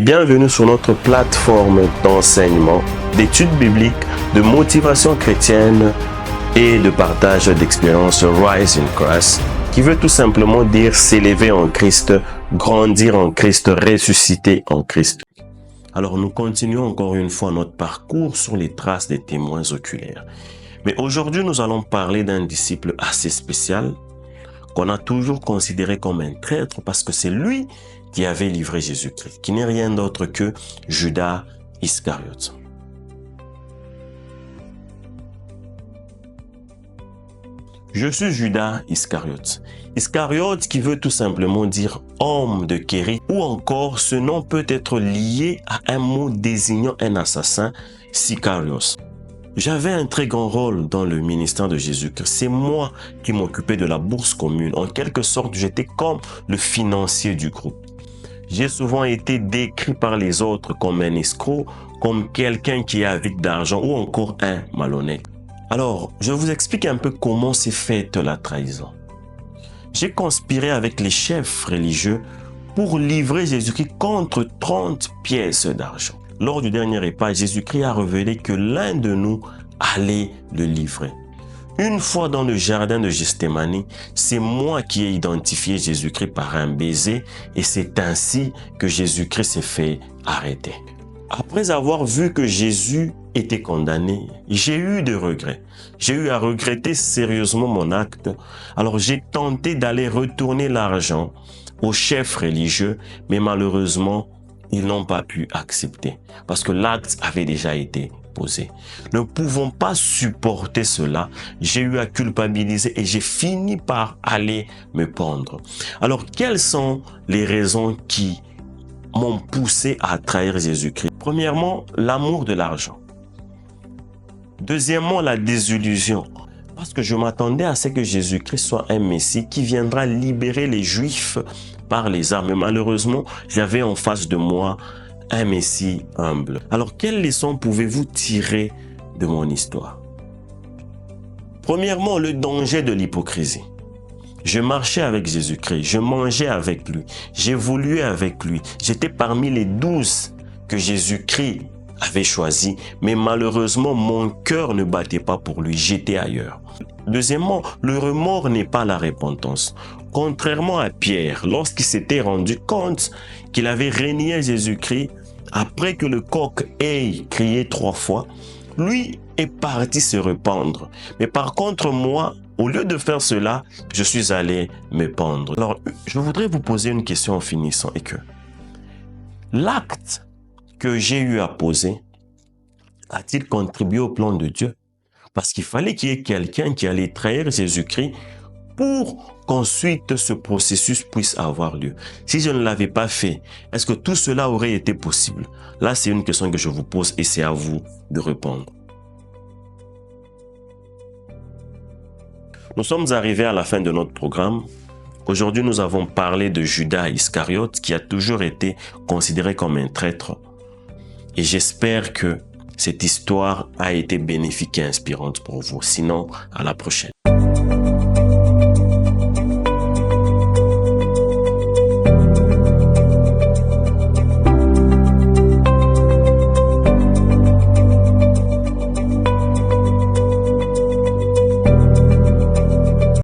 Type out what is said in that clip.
Bienvenue sur notre plateforme d'enseignement, d'études bibliques, de motivation chrétienne et de partage d'expériences Rise in Christ, qui veut tout simplement dire s'élever en Christ, grandir en Christ, ressusciter en Christ. Alors nous continuons encore une fois notre parcours sur les traces des témoins oculaires. Mais aujourd'hui nous allons parler d'un disciple assez spécial qu'on a toujours considéré comme un traître parce que c'est lui qui avait livré Jésus-Christ, qui n'est rien d'autre que Judas Iscariote. Je suis Judas Iscariote. Iscariote qui veut tout simplement dire homme de Kéry, ou encore ce nom peut être lié à un mot désignant un assassin, Sicarios. J'avais un très grand rôle dans le ministère de Jésus-Christ. C'est moi qui m'occupais de la bourse commune. En quelque sorte, j'étais comme le financier du groupe. J'ai souvent été décrit par les autres comme un escroc, comme quelqu'un qui est avide d'argent ou encore un malhonnête. Alors, je vous explique un peu comment s'est faite la trahison. J'ai conspiré avec les chefs religieux pour livrer Jésus-Christ contre 30 pièces d'argent. Lors du dernier repas, Jésus-Christ a révélé que l'un de nous allait le livrer. Une fois dans le jardin de Gethsémani, c'est moi qui ai identifié Jésus-Christ par un baiser et c'est ainsi que Jésus-Christ s'est fait arrêter. Après avoir vu que Jésus était condamné, j'ai eu des regrets. J'ai eu à regretter sérieusement mon acte. Alors j'ai tenté d'aller retourner l'argent aux chefs religieux, mais malheureusement, ils n'ont pas pu accepter parce que l'acte avait déjà été posé. Ne pouvant pas supporter cela, j'ai eu à culpabiliser et j'ai fini par aller me pendre. Alors, quelles sont les raisons qui m'ont poussé à trahir Jésus-Christ? Premièrement, l'amour de l'argent. Deuxièmement, la désillusion. Parce que je m'attendais à ce que Jésus-Christ soit un Messie qui viendra libérer les Juifs par les armes. Mais malheureusement, j'avais en face de moi un Messie humble. Alors, quelles leçons pouvez-vous tirer de mon histoire? Premièrement, le danger de l'hypocrisie. Je marchais avec Jésus-Christ, je mangeais avec lui, j'évoluais avec lui. J'étais parmi les 12 que Jésus-Christ avait choisi, mais malheureusement, mon cœur ne battait pas pour lui, j'étais ailleurs. Deuxièmement, le remords n'est pas la repentance. Contrairement à Pierre, lorsqu'il s'était rendu compte qu'il avait renié Jésus-Christ, après que le coq ait crié 3 fois, lui est parti se rependre. Mais par contre, moi, au lieu de faire cela, je suis allé me pendre. Alors, je voudrais vous poser une question en finissant et que l'acte que j'ai eu à poser a-t-il contribué au plan de Dieu? Parce qu'il fallait qu'il y ait quelqu'un qui allait trahir Jésus-Christ pour qu'ensuite ce processus puisse avoir lieu. Si je ne l'avais pas fait, est-ce que tout cela aurait été possible? Là, c'est une question que je vous pose et c'est à vous de répondre. Nous sommes arrivés à la fin de notre programme. Aujourd'hui, nous avons parlé de Judas Iscariote qui a toujours été considéré comme un traître. Et j'espère que cette histoire a été bénéfique et inspirante pour vous. Sinon, à la prochaine.